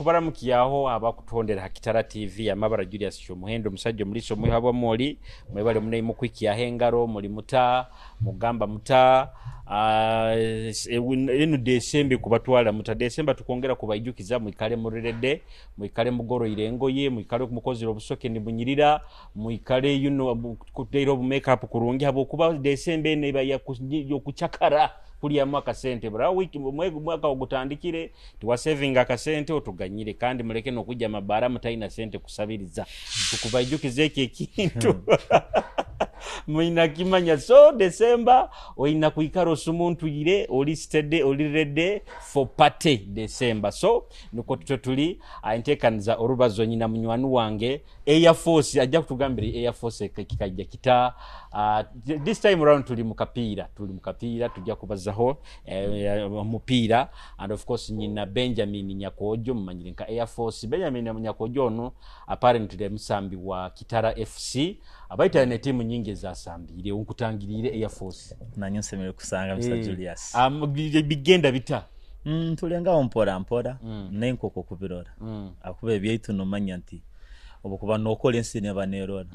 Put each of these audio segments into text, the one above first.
kubaramukiyaho abakutondera Kitara TV amabara Julius Shomuhendo musajja muliso muhabwa moli mwebale munayi mukwikiyaho engaro muri muta mugamba muta enu Desemba kubatwala muta Desemba tukongera kubayijukiza muikale murirede muikale mugoro irengoye muikale kumukozira obusoke nibunyirira muikale kuteiro makeup kurungi habo kuba Desemba neba yokuchakara kulia mwaka sente bra wiki mwaka ogutandikire tuwa saving akasente otuganyire kandi muleke no kujja mabara mutaina sente kusabiriza tukubayijukize ekintu Muina kimanya so December oina kuikaro sumuntu yire oli steady oli ready for party December so nuko tutuli ayentekaniza orubazo nyina munywanu wange Air Force ajja kutugambira Air Force kikajja kita this time around tuli mukapira tujja kubazaho mupira and of course nyina Benjamin Nyakojo mumanyire nka Air Force Benjamin Nyakojo no apparently musambi wa Kitara FC abaita ne timu nyingi za sambire unkutangirire Air Force nanyonsemere kusanga Mr Julius bigenda bita tulenga mpora nenkoko kubirora akube byaitu no manya nti obukuba nokole ensine abanerora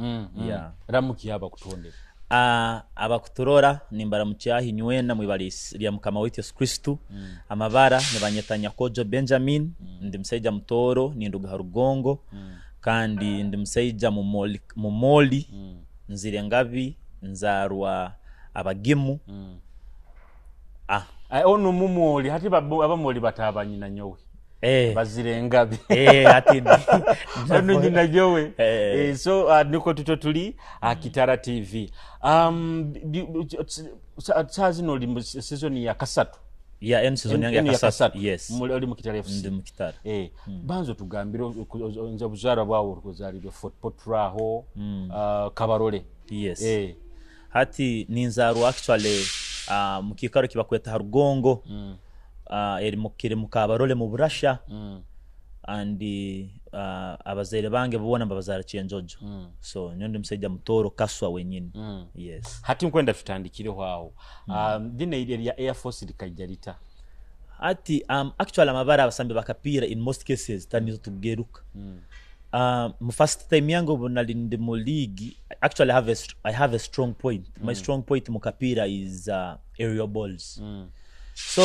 yeah ramuki aba kutondera abakuturora nimbara mucyahi nywena mwibalisi lya mukama wetu Yesu Kristo amabara nebanyetanya Kojo Benjamin ndi msaija mtoro ni nduga harugongo kandi ndi msaija mumoli nzire ngabi nzarwa abagimu ono mumoli hati abamoli batabanye na nyowe bazire ngabi ati ono nyina nyowe so niko tutotuli Kitara TV sazino li season ya kasatu en season ya kasatu yes muri mu Kitara FC ndi mu Kitara banzo tugambira nza buzara bawo kozari byo footpotraho kabarole yes hati ninzaru actually mukikaro kibakweta harugongo eri mukire mukabarole mu Burasha and abazere bange bubona mbabazara cyenjojo so nyondi msajja mutoro kaswa wenyine yes hati nkwenda tutandikireho aho dine ile ya Air Force likajarita hati actually amabara abasambi bakapira in most cases tanizo tugeruka mu first time yango nalinde mu league actually I have a strong point my strong point mu kapira is aerial balls so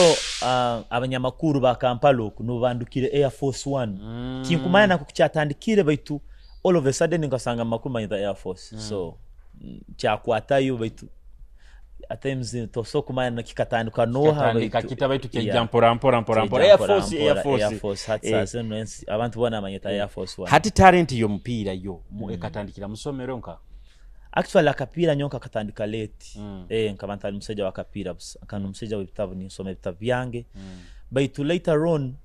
abanyamakuru ba Kampala kuno bandukire Air Force 1 kinkumana kukyatandikire baitu all of a sudden ngasanga makuru manyita Air Force so kyakwatayo baitu at times to so kumana kikatanduka noha baitu baitu kyampora Air Force hatsa abantu bona manyita Air Force 1 hati talent yo mpira yo ekatandikira musomero nka actually akapira nyonka katandika late nkabantali museja wa kapira akanu museja w'ibitabu ni nsome ibitabu byange but later on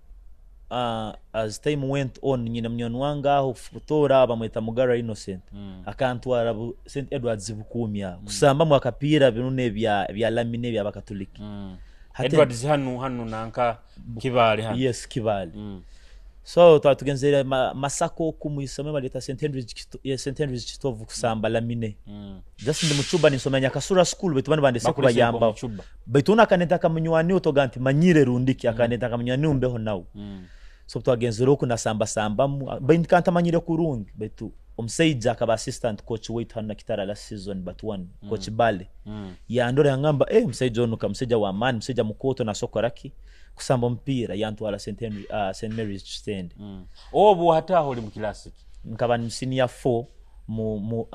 as time went on nyina mnyoni wanga aho futora bamwita Mugara Innocent akantwara St Edwards bukumya kusamba mu akapira binune bya lamine bya bakatoliki Edwards hanu nanka kibali hanu yes kibali so twatugenzera masako kumuyisome baleta St Henry's Kitovu kusamba lamine just ndi muchuba nisomenya kasura school betu bana bandese kuba yamba betuna kaneta kamunywani utoganti manyire rundiki akaneta kamunywani umbeho nawo so twagenzera uko nasamba bendi kanta manyire kurungi betu umseija akaba assistant coach wetu hana Kitara last season but one coach Bale ya ndore yangamba mseija ono kamseija wa man mseija mukoto na sokoraki kusamba mpira yantwala St Mary's stand obu hata holi mu classic nkaba ni senior 4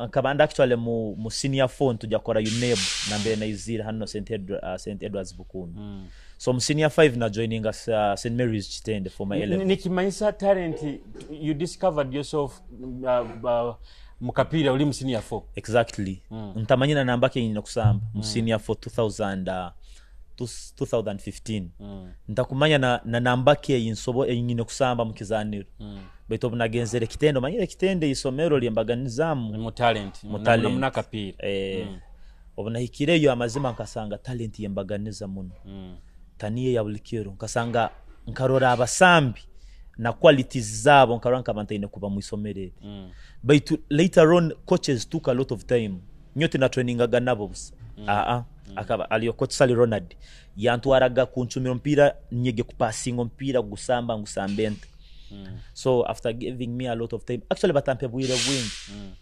nkaba actually mu senior 4 tujakora UNEB na mbere na izira hano St Edwards Bukumi so mu senior 5 na joining us St Mary's stand for my 11 nikimanyisa talent you discovered yourself mukapira uli mu senior 4 exactly ntamanyina namba ke nyina kusamba mu senior 4 2015 ntakumanya na namba ke yinsobo enyine kusamba mukizaniro beto bunagenzere kitendo manyire kitende isomero lyembaganizamu mu talent munakapira obunahikireyo amazima nkasanga talent yembaganiza muno taniye ya bulikiro nkasanga nkarora abasambi na qualities zabo nkaranka bantaine kuba mu isomere but later on coaches took a lot of time nyote na training aganabo busa akaba aliyo coach Sally Ronald yantwaraga kunchumira mpira nyege kupassinga mpira gusamba ngusambente So after giving me a lot of time, actually batampe bwire bwingi.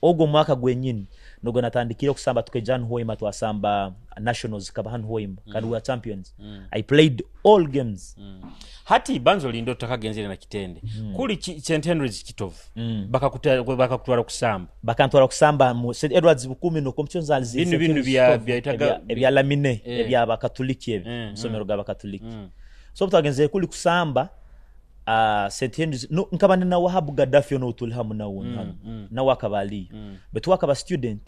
Ogwo mwaka gwenyini nogo natandikire kusamba tukejan Hoima twasamba nationals kabahan Hoima kandi we champions. I played all games. Hati banzo lindo takagenzere na Kitende. Kuli St Henry's Kitovu. Bakakutwara kusamba. Bakantwara kusamba mu St Edwards Bukumi no competitions alizi. Binu bya ebya lamine ebya bakatoliki ebi. Somero ga bakatoliki. So butagenzere kuli kusamba St Henry's no nkabane na Wahab Gaddafi no utulhamu na won na wakabali betu wakaba student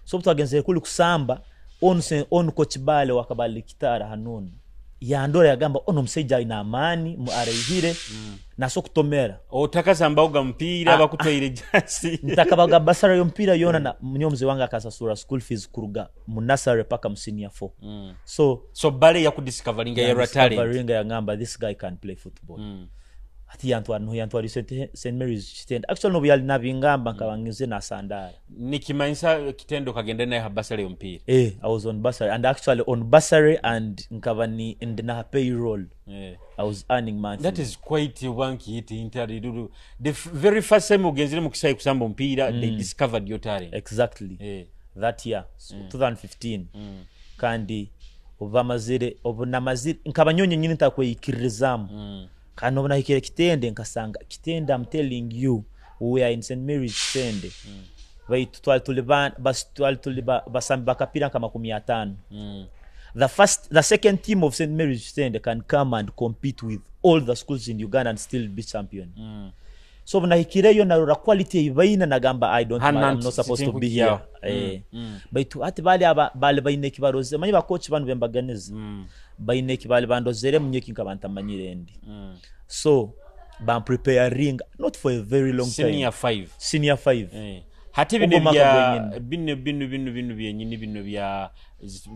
so butagenzere kuli kusamba on coach bale wakabali kitara hanone yandora yagamba ono mseja ina amani mu arehire na so kutomera otakasamba uga mpira bakutoire jasi ntakabaga basara yo mpira yona na mnyomze wanga akasasura school fees kuruga mu nursery paka mu senior 4 so bale ya kudiscoveringa ya talent discoveringa ya ngamba this guy can play football ati yantwari St Mary's Kitende actually no byali nabingamba nkabangize na Sandara nikimanisa Kitendo kagenda naye habasare yompira I was on bursary and actually on bursary and nkabani in the payroll I was earning money. That is quite wonky hit interview. The very first time ugenzire mu kisai kusamba mpira they discovered your talent. Exactly. That year 2015 kandi obunamazire nkabanyonye nyine ntakwikirizamu kano na hikire Kitende nkasanga Kitende I'm telling you we are in St Mary's Kitende baitu twalituliba basambi bakapira kama 15 the second team of St Mary's Kitende can come and compete with all the schools in Uganda and still be champion so na hikire yo na quality ibaina nagamba I'm not supposed to be here baitu ati bale baine kibaroze manyi ba coach banu bembaganiza baine kibale bandozere munyeki nkabanta manyirendi so ban preparing not for a very long time senior 5 hati binu byenyini binu bya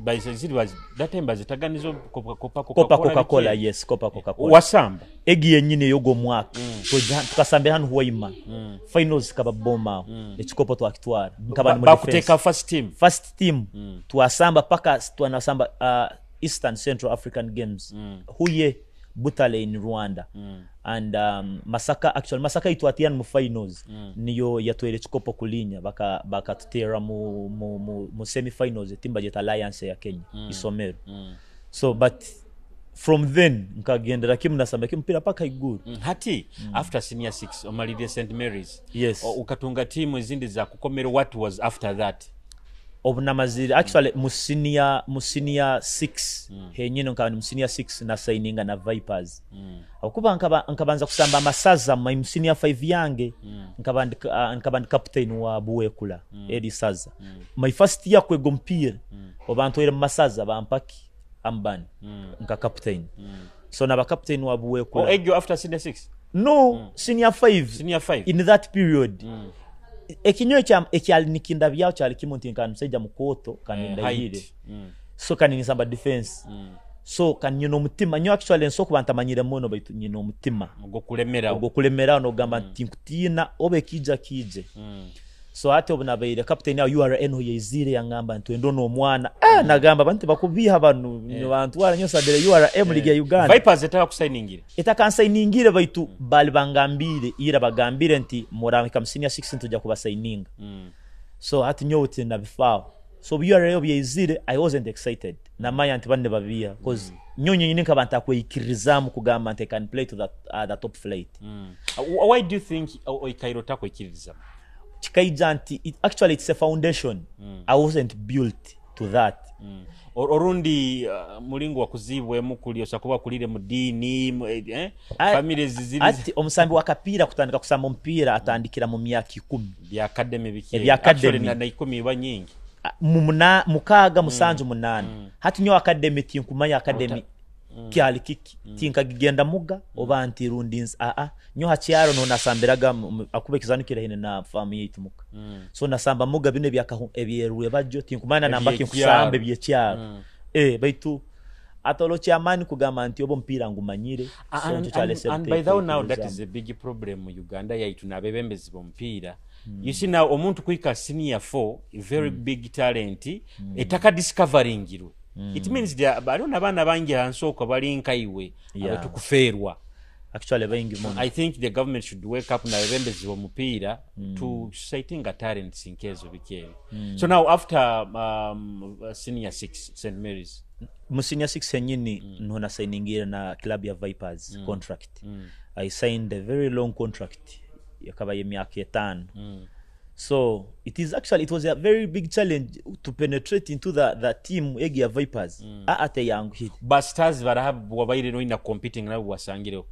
baiziri was that time bazitaganizo Coca-Cola yes Coca-Cola wasamba egi yenyine yogo mwaka so tukasambe hanu Hoima finals kababoma ekikopo twakitwara nkabani mu bakuteka first team tuasamba paka tuanasamba Eastern Central African Games Huye Butale in Rwanda and Masaka itwatian mu finals niyo yatwere chikopo kulinya baka tutera mu semi finals Timba Jet Alliance ya Kenya Isomero so but from then nkagendera kimnasamba kimpira paka iguru hati after senior 6 omalide St Mary's yes ukatunga timu ezindi za kukomera what was after that obunamazire actually musinia 6 henyino nkabani musinia 6 na signinga na Vipers akuba nkabanza kusamba masaza mu musinia 5 yange nkabandi captain wa Buwekula Edi Saza my first year kwego mpira obantu ere masaza bampaki ambani nka captain so na ba captain wa Buwekula egyo after senior 6 no senior 5 in that period ekinyo ekyali nikinda byao cyali kimuntinka nseja mukoto kaninda yire so kanini samba defense so kanino mutima nyo actually nso kubantamanyire mono baitu nyino mutima go kulemera no gamba tinkutina obe kije so ate obunabeire captain ya URN ho yezire yangamba ntwendo no mwana nagamba bantu bakubiha banu bantu wala nyosa dele URM liga ya Uganda Vipers etaka kusainingire etakansainingire baitu bali bangambire ira bagambire nti moramika msinia 6 ntuja kubasaininga so ati nyote na bifao so URM yezire I wasn't excited na maya nti bande babia cause nyonye nyine nkabanta kwikirizamu kugamba nti can play to the top flight why do you think Oikairo tako ikirizamu Chikaijanti actually it's a foundation I wasn't built to that orundi mulingo wakuzibwe mukuli osakuba kulire mu dini families ziziri ati omusambi wakapira kutandika kusamba mpira atandikira mu myaka 10 bya academy bikire actually na 10 iba nyingi mukaga musanju munana hati nyo academy tinkumanya academy kyali kiki tinka gigenda muga obanti rundins nyo hachiaro no nasambiraga akube kizanukira hine na family yitu muka so nasamba muga bine byakaho ebyeruwe bajo tinkumana namba kinkusambe byecyaro baitu atolo cyamani kugama nti obo mpira ngumanyire so ncho cyale and by that now that is a big problem mu Uganda yaitu nabebembezi bo mpira you see now omuntu kuika senior 4 very big talent etaka discovering irwe it means there barona bana bangi hansoka bali nkaiwe abetukuferwa actually bayingi muno. I think the government should wake up na bembezi bomupira to citing a talents in case of bikere. So now after senior 6 St Mary's mu senior 6 yenyini ntona signingira na club ya Vipers contract. I signed a very long contract yakaba yemyaka 5. So it was a very big challenge to penetrate into the team egi ya Vipers at a young hit. But Stars wabaire no ina competing na wasangire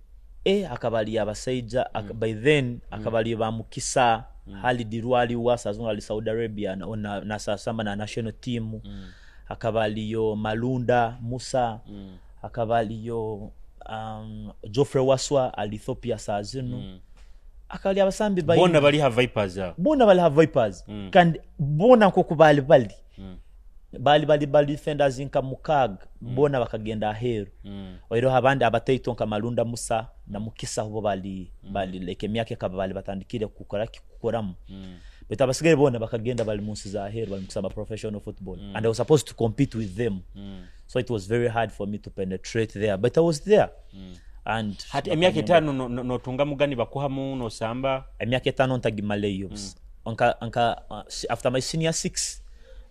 akabali abasaija by then akabali ba Mukisa hali dirwali wasa zonga li Saudi Arabia na sasamba na national team akabali yo Malunda Musa akabali yo Geoffrey Waswa al Ethiopia sazino akali abasambi bayi bona bali ha Vipers kandi bona ko kubali bali defenders inka Mukag bona bakagenda aheru oiro habandi abataito nka Malunda Musa na Mukisa hubo bali leke myake kabali batandikire kukoramu but abasigaye bona bakagenda bali munsi za aheru bali kusaba professional football and I was supposed to compete with them so it was very hard for me to penetrate there but I was there and hati emyaka 5 no tunga mugani bakuhamu no samba emyaka 5 ntagimaleyo anka after my senior 6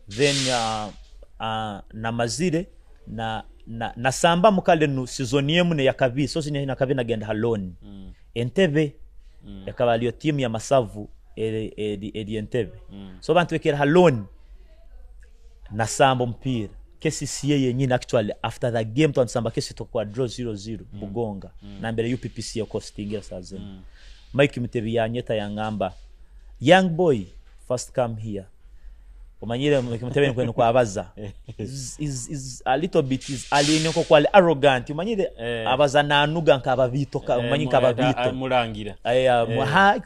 then na mazire na samba mukale no season yemune yakabi so sine na kabina genda haloni Entebbe yakabaliyo team ya Masavu edi Entebbe so bantu wekera haloni na samba mpira kesi siye yenyine actually after the game to samba kesi to kwa draw 0-0 Bugonga na mbere UPPC ya Costingira sazeni Mike Mtebi yanyeta yangamba young boy first come here umanyire Mtebi kwenu kwa abaza is a little bit is alineko kwa arrogant umanyire abaza na anuga nkaba bitoka umanyika ababito murangira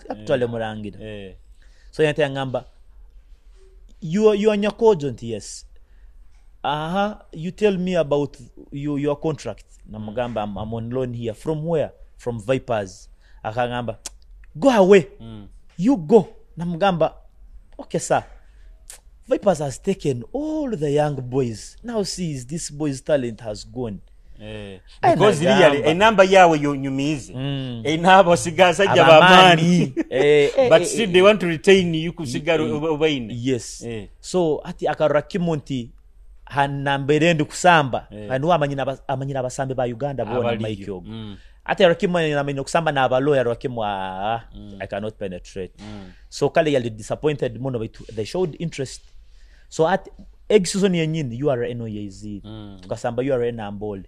actually murangira so yanyeta yangamba you are nyakojo yes you tell me about your contract namugamba I'm on loan here from where from Vipers akangamba go away you go namugamba okay sir Vipers has taken all the young boys now see this boy's talent has gone because really a number yawe nyumize nabo sigaza jabamani but still they want to retain you kusigara obaine yes so ati akarakimonti hanamberendi kusamba kandi amanyina abasambe ba Uganda bona Mike Yogo ate rakimanya namenye kusamba na abaloya rakimwa I cannot penetrate so kale yali disappointed mono they showed interest so at egg season yenyini URA no yezid tukasamba URA na Ambole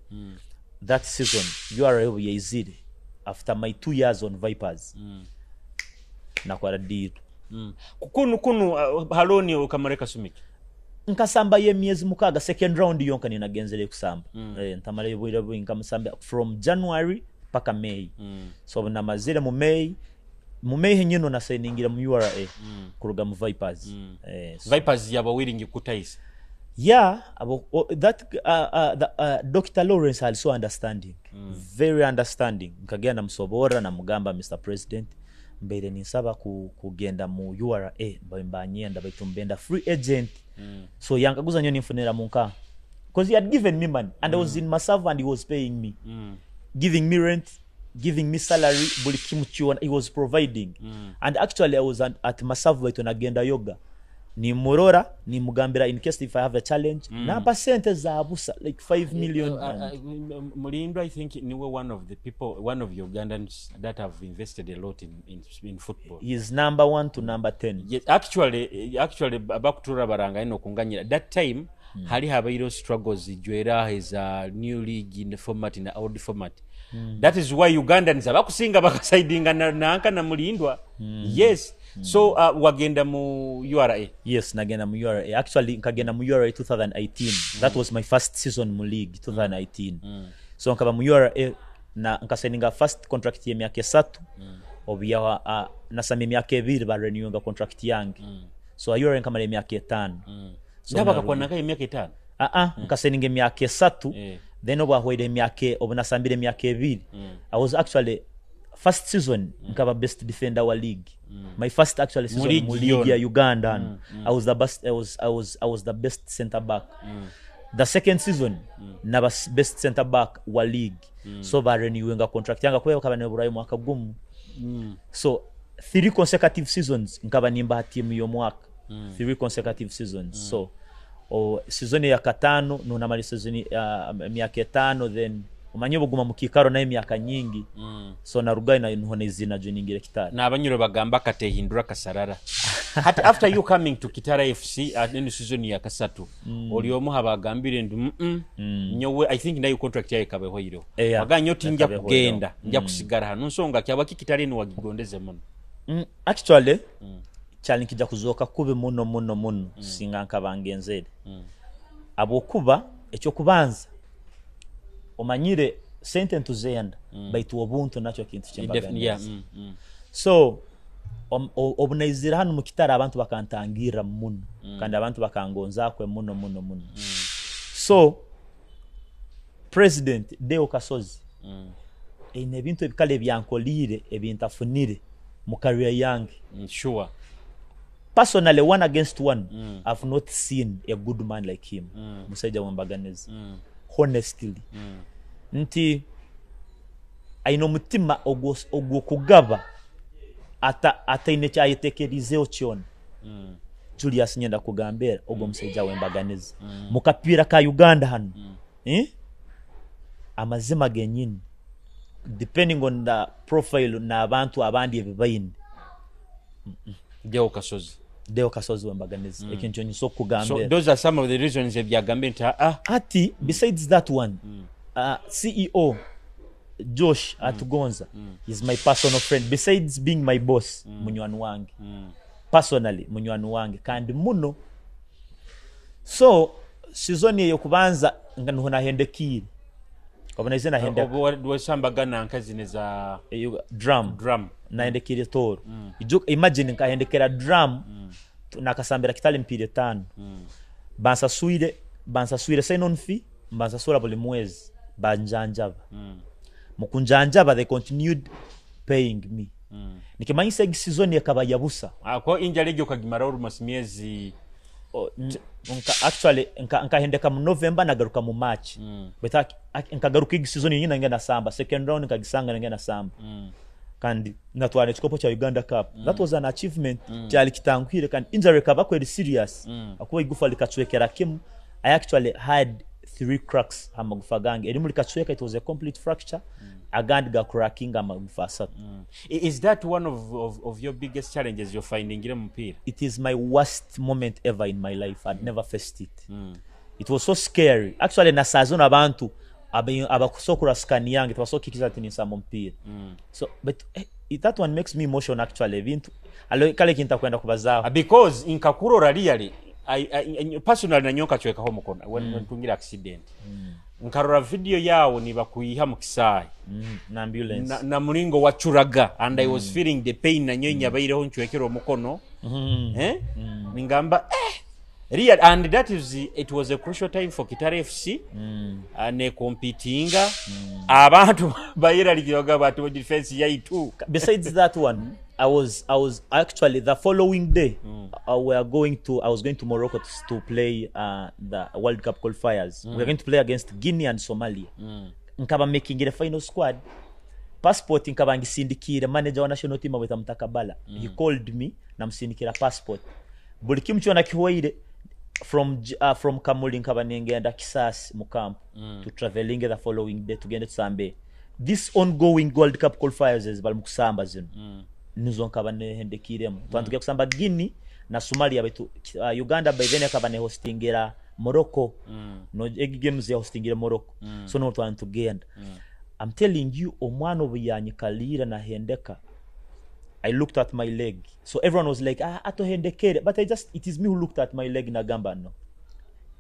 that season URA yezid after my 2 years on Vipers na kwa deal kunu haloni ukamareka sumiki nkasamba ye miezi mukaga second round yonka ninagenzele kusamba ntamale bwira bwinga musamba from January paka May so na mazile mu May henyino na signingira mu URA kuruga mu Vipers Vipers yaba willing kutaisa that Dr. Lawrence also understanding very understanding nkagenda msobora na mugamba Mr. President mbere nisaba kugenda mu URA mbanyenda baitumbenda free agent so yankaguza nyo nifunera munka because he had given me money and I was in Masavu and he was paying me giving me rent giving me salary bulikimuchiona he was providing and actually I was at Masavu baito nagenda yoga ni murora ni mugambira in case if I have a challenge na percent za abusa like 5 million Mulindo I think ni one of the people one of Ugandans that have invested a lot in football. He is number 1 to number 10. Yes, actually abakutura baranga ino kunganyira that time hali habairo struggles ijwera is a new league in the format in the old format. That is why Ugandans abakusinga bakasaidinga na anka na Mulindwa. Yes. So wagenda mu URA. Yes, nagenda mu URA. Actually nkagenda mu URA 2018. That was my first season mu league 2018. So nkaba mu URA na nkaseninga first contract ya myaka 3. Obiya nasame myaka 2 ba renewinga contract yangi. So URA nkamale myaka 5. So ndaba kwa naka myaka 5. Nkaseninga myaka 3. Then obahwede myaka obunasambire myaka 2. I was actually first season nkaba best defender wa league. My first actually season mu league ya Uganda. I was the best I was the best center back. the second season naba best center back wa league so ba renewing contract yanga kwa kabane burayi mwaka gumu so 3 consecutive seasons nkaba nimba team yo mwaka 3 consecutive seasons so season ya katano nuna mali season miaka 5 then umanyo buguma mukikaro naye miaka nyingi so narugaye na nhone izina jo ningire Kitara na abanyuro bagamba katehindura kasarara hata after you coming to Kitara FC at the season ya kasatu oli omuha bagambire ndu nyowe I think nayo contract yawe kabeho iro baganyo tinja kugenda nja kusigara hano nsonga kyabaki Kitara ni wagigondeze muno actually challenge kija kuzoka kube muno singa nkabangenzere abokuba ekyo kubanza omanyire sentence zenda baitu obuntu nacho kintu kyembaganiza so obunayizira hano mu Kitara abantu bakantangira muno kandi abantu bakangonza kwe muno so president Deo Kasozi ine bintu ebikale byankolire ebintafunire mu career yange sure personally 1 against 1 I've not seen a good man like him Musaija Wembaganezi honestly nti aino mutima ogwo kugaba ata ine cyayetekerizeo cyone Julius Nyenda kugambera ogwo Musaija Wembaganezi mukapira ka Uganda hano amazima genyini depending on the profile na abantu abandi ebibayini Deo Kasozi Wembaganezi ekintu nyiso kugambera so those are some of the reasons ebyagambe nta ati besides that one CEO Josh Atugonza is my personal friend besides being my boss munywani wange personally munywani wange kandi muno so season ye kubanza ngano nahendekire kabona izina henda obwo sambagana nkazine za drum nahendekire toro imagine nkahendekera drum nakasambira Kitale mpire 5 bansa suire sign on fee bansa sura buli mwezi banjanjaba mukunjanjaba they continued paying me nikimanyisa season yakabayabusa ko injale gyo kagimara almost miezi actually nkahendeka mu November nagaruka mu March but nkagaruka season nyina ngena samba second round nkagisanga ngena samba kandi natwara chikopo cha Uganda Cup that was an achievement cyali kitangwire kandi injury kaba kweli serious akuba igufa likachwekera Kim I actually had 3 cracks amagufa gange eri muri kachweka it was a complete fracture agandi ga cracking amagufa asatu is that one of your biggest challenges you're finding in mpira it is my worst moment ever in my life I'd never faced it it was so scary actually na sazona abantu abakusokura scan yange twasokikiza ati ni samo mpira so but that one makes me emotional actually vintu alo kale kinta kwenda kubazaho because inkakurora really I personally nanyoka chweka ho mukona when tungira accident nkarora video yawo ni bakuyiha mu Kisai na ambulance na mulingo wachuraga and I was feeling the pain na nyonya baireho nchwekero mukono ningamba real and that is it was a crucial time for Kitara FC and competing abantu bayira likiyoga batu defense yaitu besides that one I was actually the following day I was going to Morocco to play the World Cup qualifiers we were going to play against Guinea and Somalia nkaba making the final squad passport nkaba ngisindikire manager wa national team with Mtakabala he called me na msindikira passport buli kimcho na kihoire from Kamuli nkaba nengenda Kisasi mu camp to traveling the following day to get to Sambe this ongoing World Cup qualifiers is balmukusamba zino nizo nkaba nehendekiremo twantuke kusamba Guinea na Somalia betu Uganda by then akaba ne hostingira Morocco no games ya hostingira Morocco so no twantugenda I'm telling you omwana obuyanyikalira na hendeka I looked at my leg so everyone was like atohendekere but it is me who looked at my leg na gamba no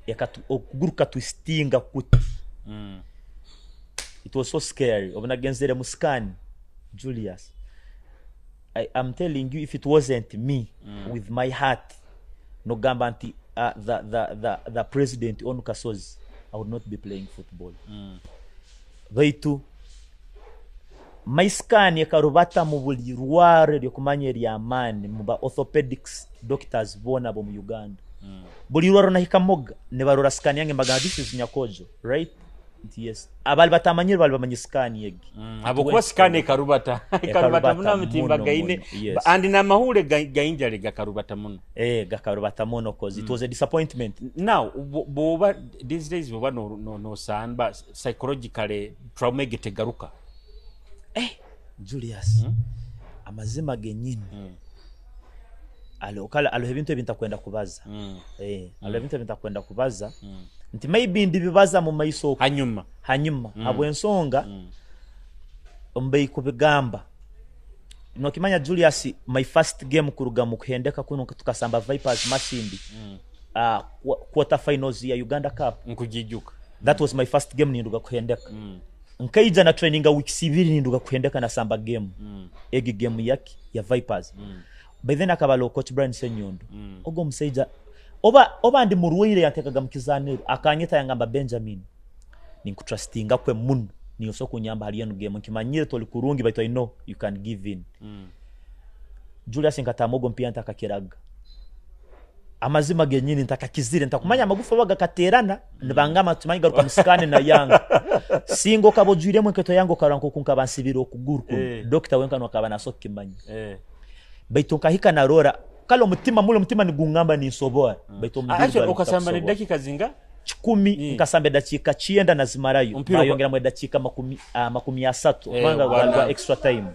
yakatu okuguruka twistinga kuti it was so scary obunagenzere muskani Julius I'm telling you if it wasn't me with my heart no gamba anti the president Onu Kasozi I would not be playing football baitu my scan yakarubata mu bulirware ryo kumanyeri amani mu ba orthopedics doctors bona bo mu Uganda buli lwaro nahika moga ne barora scan yange mbaga this is Nyakojo right yes abali batamanyira bali bamanyi scan yegi abo kwa scan karubata muna mutimba gaine andi na mahule gainjale gakarubata muno gakarubata muno cause it was a disappointment. Now boba these days boba no sanba psychologically trauma getegaruka Julius amazima genyini alo ebintu ebintakwenda kubaza alo ebintu ebintakwenda kubaza nti maybe ndibibaza mu maiso hanyuma habwensonga mbe kubigamba no kimanya Julius my first game kuruga mu kuhendeka kuno tukasamba Vipers Masindi quarter finals ya Uganda Cup nkujijuka that was my first game ninduga kuhendeka nkaija na training weeks 2 ninduga kuhendeka na samba game egi game yaki ya Vipers by then akabalo coach Brian Senyondo ogo mseija oba ndi muruwire yantekaga mukizaniro akanyeta yangamba Benjamin ninkutrustinga kwe muno niyo soko nyamba haliyo game nkimanyire toli kurungi but I know you can give in Julius nkatamogo mpia ntakakiraga amazima genyini ntakakizire ntakumanya amagufa baga katerana nibangama tumanyi garuka musikane na yanga singo kabojwire mweketo yango karanko kunkabansibiro okuguru doctor wenka no kabana sokimanyi baito kahika na rora kalo mutima ni gungamba ni soboa baito mbizo ukasamba ni dakika zinga 10 nkasambe dakika chienda na zimarayo bayongera mu dakika makumi asatu manga walwa extra time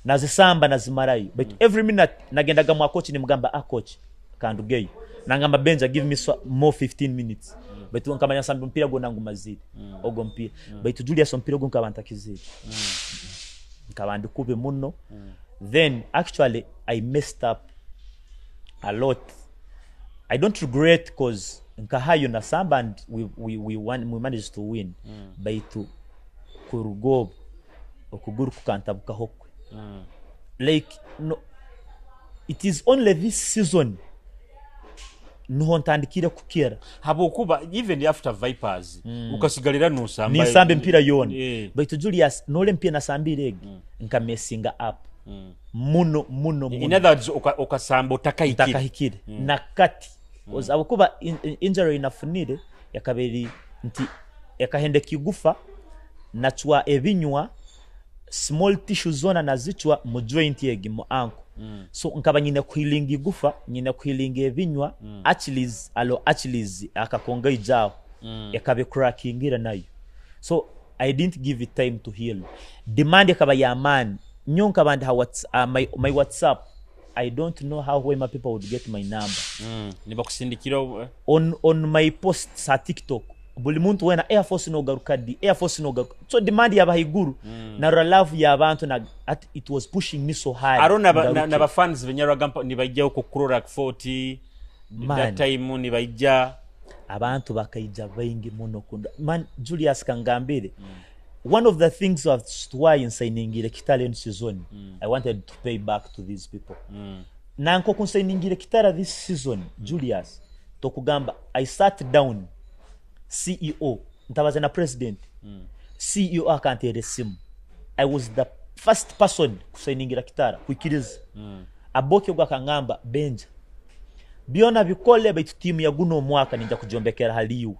nazisamba na zimarayo but every minute nagendaga mu coach ni mugamba coach kandugeyo nangamba Benja give me more 15 minutes but nkamanya sambe mpira go nangu mazidi ogo mpira but Julius mpira go nkabanta kizidi nkabandi kube muno then actually I messed up a lot. I don't regret because nkahayo na samba and we managed to win by to kurugo okuguru kukantabuka hokwe like no it is only this season no ntandikira kukira habo kuba even after Vipers ukasigalira no samba ni sambe mpira yone but Julius no le mpira na sambirege nkamesinga up muno in other words okasamba utakahikire na kati abukuba injury inafunire yakaberi nti yakahende kigufa nachwa ebinywa small tissue zona nazichwa mu joint yegi mu ankle so nkaba nyine kuhilinga igufa nyine kuhilinga ebinywa Achilles akakonga ijao yakabe crackingira nayo so I didn't give it time to heal demand yakaba ya man nyonka band my WhatsApp I don't know how my people would get my number nibakusindikira on my posts at TikTok buli muntu wena Air Force no garukadi so demand ya bahiguru na love ya abantu na it was pushing me so high arona na ba fans benyaraga nibajja ko kurora 40 that time nibajja abantu bakaija baingi muno kunda man Julius Kangambire one of the things of why in signing ile Kitale season I wanted to pay back to these people nanko kun signing ile Kitara this season Julius tokugamba I sat down CEO ntabaza na president CEO akantere simu I was the first person signing ile Kitara kwikiriza aboke gwa kangamba Benja biona bikole baitu timu ya guno mwaka ninja kujombekera haliyo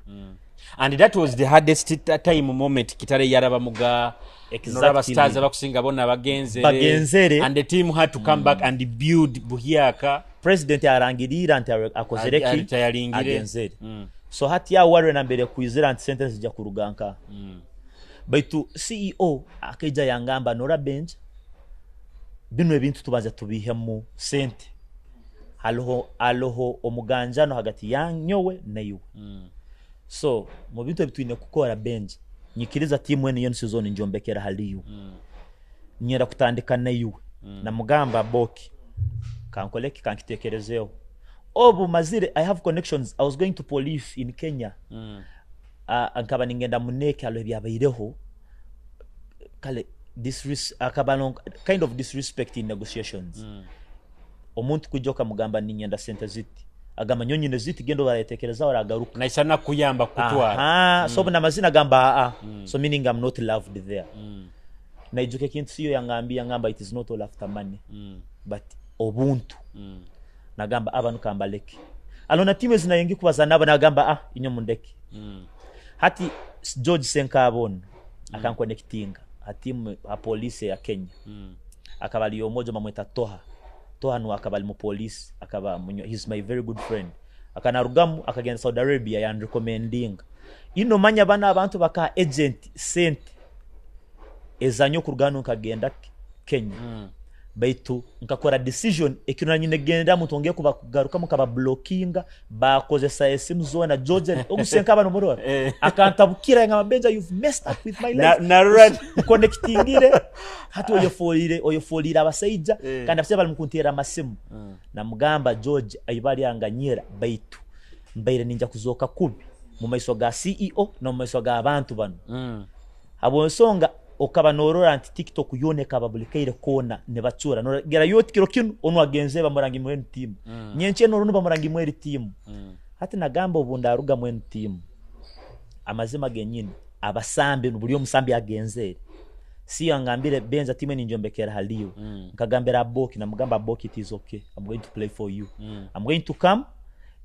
and that was the hardest time moment Kitale yaraba muga Noraba Stars abakusinga bona bagenzere and the team had to come back and build buhiaka president arangirira anti akozereki agenzere so hati ya warwe na mbere kuizira anti sentence ja kuruganka baitu CEO akaija yangamba Nora Benj binwe bintu tubaza tubihemu sente aloho omuganjano hagati yanyowe na yu so mu bintu bitwine kukora Benj nyikiriza timu ene yone season njombekera haliyo nyera kutandika na yu na mugamba boki kankoleki kankitekerezeo obu mazire I have connections I was going to police in Kenya ankaba ningenda muneke alo byabaireho kale kind of disrespect in negotiations omuntu kujoka mugamba ninyenda sente ziti agamba nyonyine ziti gendo baratekereza baragaruka na isana kuyamba kutwa so na mazina gamba so meaning I'm not loved there na ijuke kintu siyo yangamba it is not all after money but obuntu nagamba abantu kambaleke alona timu ezinayengi kubaza nabo nagamba inyo mundeki hati George Senkabon akanconnectinga hatimu ha police ya Kenya akabali yomojo mamweta Toha no akabali mu police akaba he's my very good friend akanarugamu akagenda Saudi Arabia ya recommending ino manya bana abantu baka agent sent ezanyo kurugano kagenda Kenya baitu nkakora decision ekino nyine genda mutongeye kubagaruka mukaba blockinga bakozesa esimu zona George ogusenka bano murora akantabukira ngamabenja you've messed up with my life na connectingire hati oyofolira abasaija kandi afite bali mukuntera amasimu na mugamba George ayibali anganyira baitu mbaire ninja kuzoka kubi mu maiso ga CEO no mu maiso ga abantu bano abo nsonga okaba norora anti TikTok yone kababulikaire kona ne bacura no gera yoti kiro kinu onu agenze bamurangi mu team nyenche no runo bamurangi mu team hati nagamba obunda aruga mu team amazima genyine abasambe buli omusambi agenze si angambire benza team ni njombekera haliyo nkagambira Aboki na mugamba Aboki it is okay I'm going to play for you I'm going to come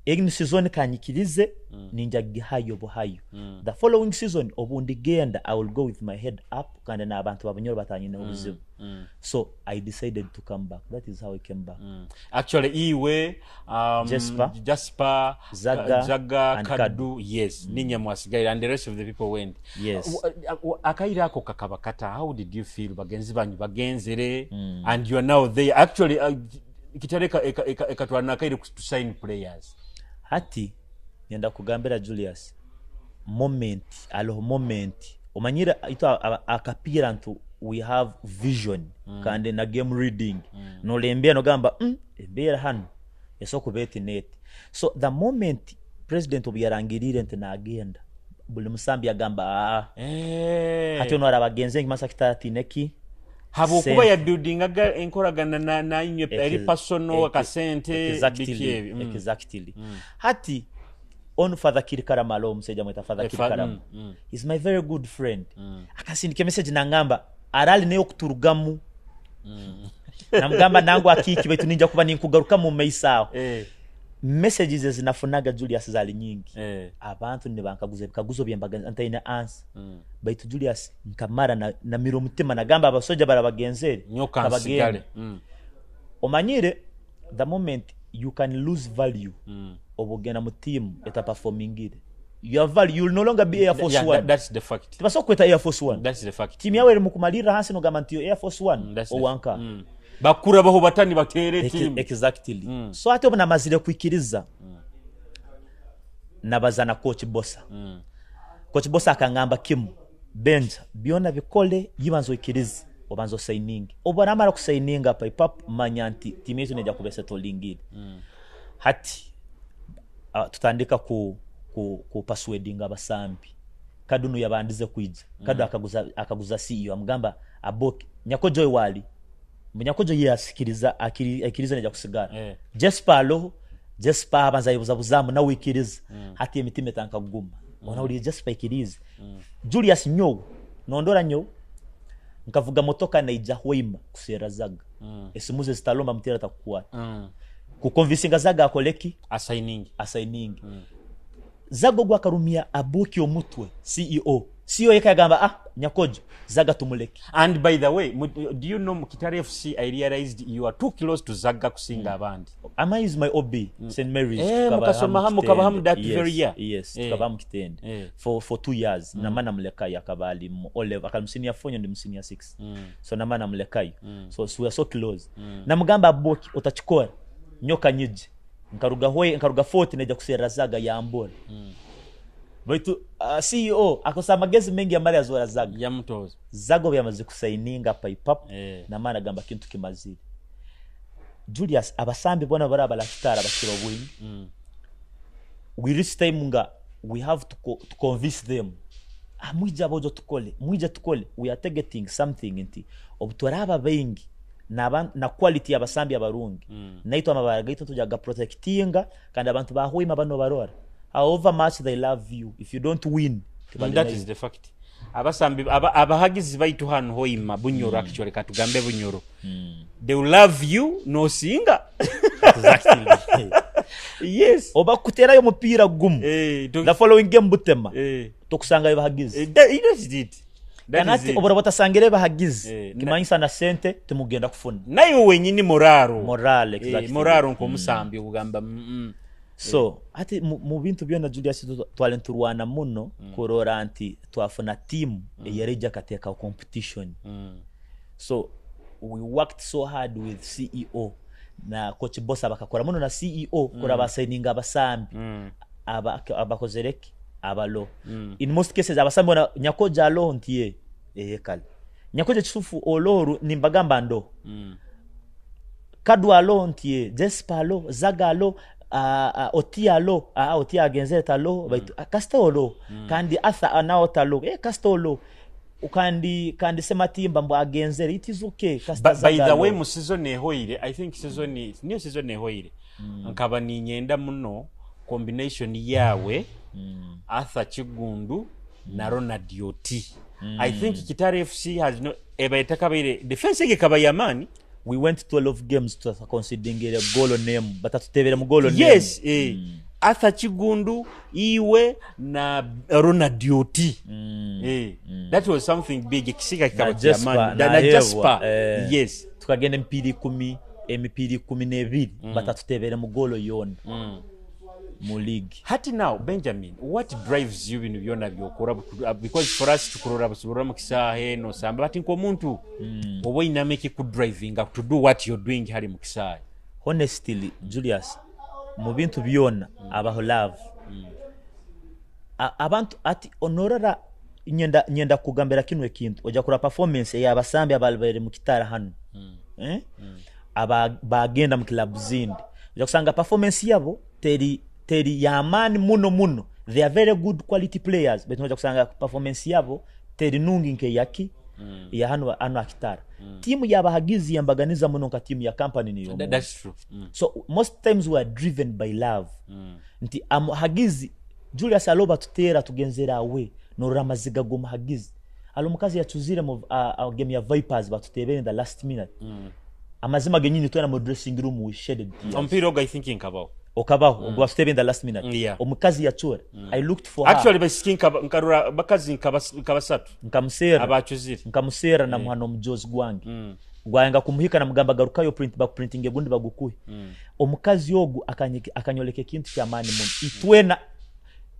egni season kanyikirize ninja gihayo bohayo the following season obundi genda I will go with my head up kandi na abantu babanyoro batanyine ubuzima so I decided to come back. That is how I came back. Actually iwe Jasper Zaga and Kadu yes ninye mwasigaira and the rest of the people went. Yes. Akaira ako kakabakata, how did you feel bagenzi banyu bagenzere and you are now there actually kitareka ekatwana kaire to sign players hati yenda kugambira Julius moment omanyira ito akapira ntu we have vision kandi na game reading no lembia no gamba ebera hano esoko beti net so the moment president obiyarangirire nte na agenda buli musambi agamba hati ono arabagenze ngimasa kitati neki habo kuba ya building aga enkoragana na inyo eri personal akasente exactly hati on Father Kirikara Malo mseja mweta Father Kirikara he's my very good friend akasindike message nangamba arali neyo kuturugamu namgamba nangu akiki betu ninja kuba ninkugaruka mu meisao messages zinafunaga Julius zali nyingi abantu ne bankaguze bikaguzo byembaga antaina answer baitu Julius nkamara na miro mutima nagamba abasoja barabagenzere nyokansigale omanyire the moment you can lose value obogena mu team eta performingire your value you will no longer be Air Force One. That's the fact. Tibaso kweta Air Force One. That's the fact. Team yawe mukumalira hansi no gamantiyo Air Force One owanka bakura baho batani batere team exactly so ate obona mazire kwikiriza nabazana coach Bossa coach Bossa akangamba Kim benja biona bikole yibanzo ikiriza obanzo signing obona mara ku signing apa ipap manyanti team yetu neja kubese tolingire hati tutandika ku persuading abasambi kadunu yabandize kwija kadu akaguza CEO amgamba Aboki nyakojo wali munyakojo yasikiriza akiriza neja kusigara Jasper abanza yibuza buzamu na wikiriza hati emitima tankaguma ona uri Jasper ikiriza Julius nyo nondora nyo nkavuga motoka na ija Hoima kusera Zaga esimuze zitalomba mtira takuwa kukonvinsinga Zaga akoleki assigning Zago gwa karumia Aboki omutwe CEO yakagamba nyakojo Zaga tumuleki. And by the way, do you know Mukitari FC I realized you are too close to Zaga kusinga band. Ama is my OB St Mary's mukasoma hamu kabaham that very year. Yes tukabamu kitende for 2 years namana mleka yakabali mu Olive akalmsinia fonyo ndi msinia 6 so namana mlekai so we are so close na mugamba Aboki utachikora nyoka nyiji nkaruga 40 neja kusera Zaga ya Ambora baitu CEO akosama gezi mengi amari azora Zaga ya mtozo Zago byamaze kusaininga paipap na mana gamba kintu kimaziri Julius abasambi bona baraba la kitara bakiro bwini we reach time nga we have to convince them mwija bojo tukole we are targeting something inti obutwaraba bengi na quality abasambi abarungi naito amabaraga tujaga protectinga kandi abantu bahoima bano barora however much they love you if you don't win that is the fact abasambi abahagizi baitu hano hoima bunyoro actually katugambe bunyoro they will love you no singa exactly yes oba kutera yo mupira gumu the following game butema tokusanga bahagize that is it kanati obora batasangire bahagize kimanyisa na sente tumugenda kufuna nayo wenyini morale exactly morale nko musambi ugamba so ati mu bintu byona Julius twalenturwana muno kurora anti twafuna team yareja kateka competition so we worked so hard with CEO na coach boss abakakora muno na CEO kora basigning abasambi abakozereki abalo in most cases abasambi na nyakoja alo ntie kale nyakoja chisufu oloru nimbagamba ndo kadwa alo ntie jespalo zagalo otialo otia agenzeta lo kastolo kandi atha anaotalo kastolo ukandi sema timba mbo agenzere it is okay by the way mu season ehoire I think new season ehoire nkaba ni nyenda muno combination yawe Arthur Chigundu na Ronald Oti I think Kitare FC has no ebaitakabaire defense ge kaba yamani. We went 12 games to considering a goal name but atutebera mu goal name yes Arthur Chigundu iwe na Ronald Oti that was something big kisika kikaba yamani na Jasper yes tukagenda mpiri 12 but atutebera mu goal yona mu league. Hati now Benjamin, what drives you in byona byokora because for us tukurora busubura mu kisahe no samba but nko muntu obo inameke ku driving up to do what you're doing hari mu kisahe. Honestly Julius mu bintu byona abaho love abantu ati honorara nyenda kugambera kinwe kintu oja kura performance ya abasambi abalbere mu kitara hano bagenda mu club zindi oja kusanga performance yabo teri yamani muno they are very good quality players but noja kusanga performance yabo teri nungi nke yaki ya hano akitara timu yabahagizi yambaganiza muno ka timu ya company niyo that's true so most times we are driven by love nti hagizi Julius aloba tutera tugenzera awe no ramaziga goma hagizi alomukazi yachuzire mu game ya Vipers batutebere in the last minute amazima genyini twana mu dressing room we shedded tears ompiro guy thinking about okabaho ngo step in the last minute omukazi yachura I looked for actually by skin nkarura bakazi nkabasatu nkamusera na muhano mjozi gwangi gwanga kumuhika na mugamba garukayo print back printing egundi bagukuye omukazi yogu akanyoleke kintu kya mani mu itwena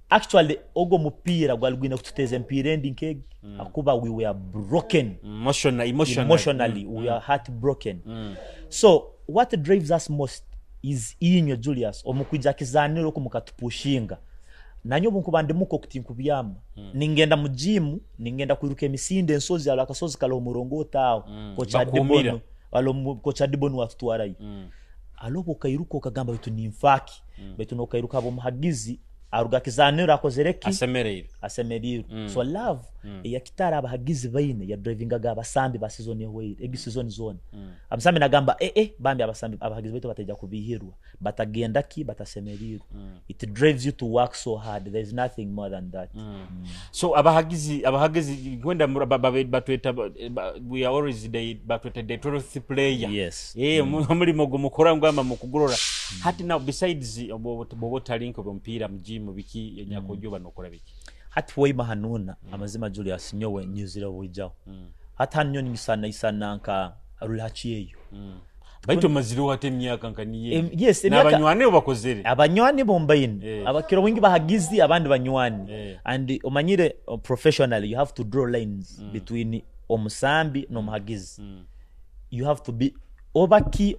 actually ogo mupira gwalugwina kututeze mpira ending keg akuba we were broken emotionally we are heartbroken so what drives us most is inyo Julius omukwijja kizaniro kumukatupushinga nanyo bunkubande muko kutinkubyama ningenda mujimu ningenda kwiruka emisinde ensozi alakasozi kala umurongo tawo kocha dibono kocha dibono watutwarayo alobo kairuko kagamba bitu nimfaki betu no kairuka abo muhagizi aruga kizaniro akozereki asemeriro so love ya kitara abahagizi baine ya driving agaba sambi ba season ehoire egi season zone abasambi nagamba bambi abasambi abahagizi beto bateja kubihirwa batagenda ki batasemeriro it drives you to work so hard there is nothing more than that so abahagizi gwenda batweta we are always batweta the 12th player yes muri mogo mukora ngamba mukugorora hati now besides bobo talink obompira mjimu biki yenyakojoba nokora biki hati way mahanuna amazima Julius nyowe nyuzira bujao hata nyo nisana nka rulachiyeyo baito maziro wate myaka nkaniye yes nabanywane bakozere abanywane bombayine abakiro wingi bahagizi abandi banywane and omanyire professionally you have to draw lines between omusambi no muhagizi you have to be obaki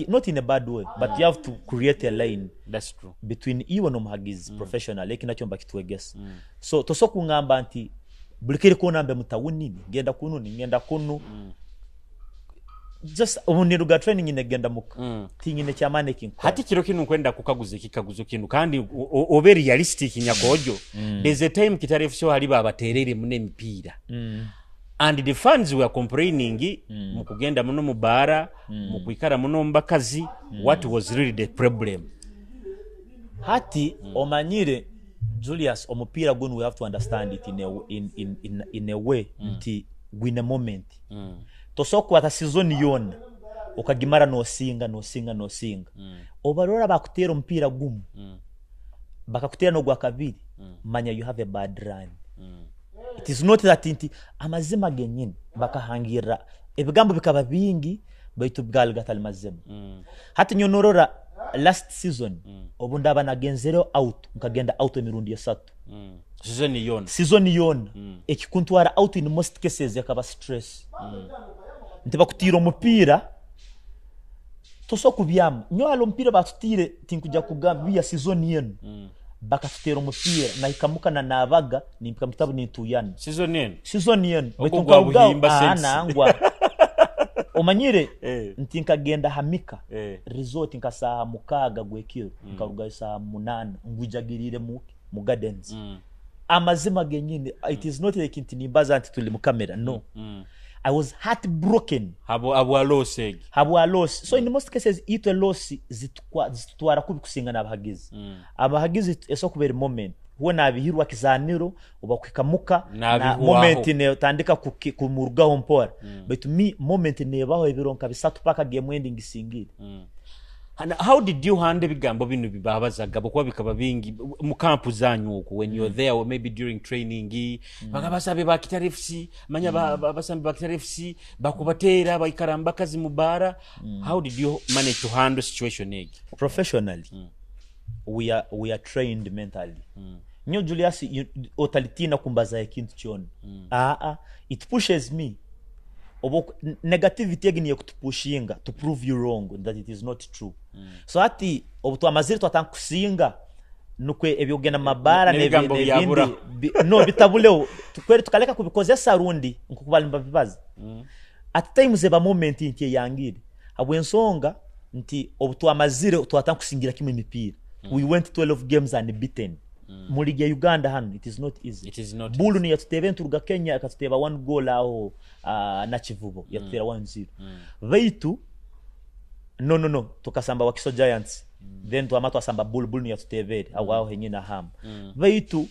not in a bad way but you have to create a line that's true between you and muhagizi professional like nacho mbaki tuwegesa so tosoku ngamba anti bulikire ko nambe mutawuni ngenda kunu just uniruga training inegenda muka tingine kya mannequin hati kiro kinu kwenda kukaguze kikaguzo kinu kandi over realistic nyakojo there's a time Kitare FC hali babaterere mune mpira and the fans were complaining mukugenda muno mubara mukwikara muno mbakazi what was really the problem hati omanyire Julius omupira gunu we have to understand it in a way nti win a moment tosoko ata season yona okagimara no singa obarora bakutera ompira gumu bakakutera no gwa kabiri manya you have a bad run. It is not that inti amazima genyine bakahangira ebigambo bikaba bingi baitu bgalgatal mazima hati nyonorora last season obundaba nagenzero out nkagenda out emirundi esatu season yona ekikuntwara out in most cases yakaba stress ntiba kutira omupira toso kubyama nyo alompira batutire tinkuja kugambia season yenu bakatutera omupira na ikamuka na nabaga nimpika mutabu nituyana season yenu betunkauga nangwa omanyire ntinkagenda hamika resort nkasa mukaga gwekiro nkaruga saa 8 ngwijagirire mu gardens amazima genyine it is not like nimbaza anti tuli mu camera no I was heartbroken habwa loss so in most cases ito loss zitwara kubikusinga nabahagizi abahagizi eso kubera moment huwa nabihirwa kizaniro obakwikamuka na moment ne tandika kumurgaho mpora but me moment ne baho ebironka bisatu paka game ending singire. And how did you handle bigambo binu bibabazaga bokwa bikaba bingi mu camp zanyu uko when you're there or maybe during training bagabasabe ba Kitare FC manya babasambe ba Kitare FC bakubatera bayikaramba kazi mubara how did you manage to handle situation egi professionally? We are trained mentally. Nyo Julius otalitina kumbaza ekintu kyona it pushes me negativity egini yakutupushinga to prove you wrong that it is not true. So ati obutu amaziri twatankusinga nukwe ebyogena mabara nebindi no bitabuleo tukwere tukaleka kubikozesa rundi nkukubalimba bibaza at times eba moment inti yangire abwensonga nti obutu amaziri twatankusingira kimwe mipira we went 12 games and beaten muri ya Uganda hano it is not easy. Bulu ni yatutebe nturuga Kenya akatuteba 1 goal aho na Kivubo yatutera 1-0 baitu no tukasamba Wakiso Giants then tuamatu asamba Bulu ni yatutebe aho henye na ham baitu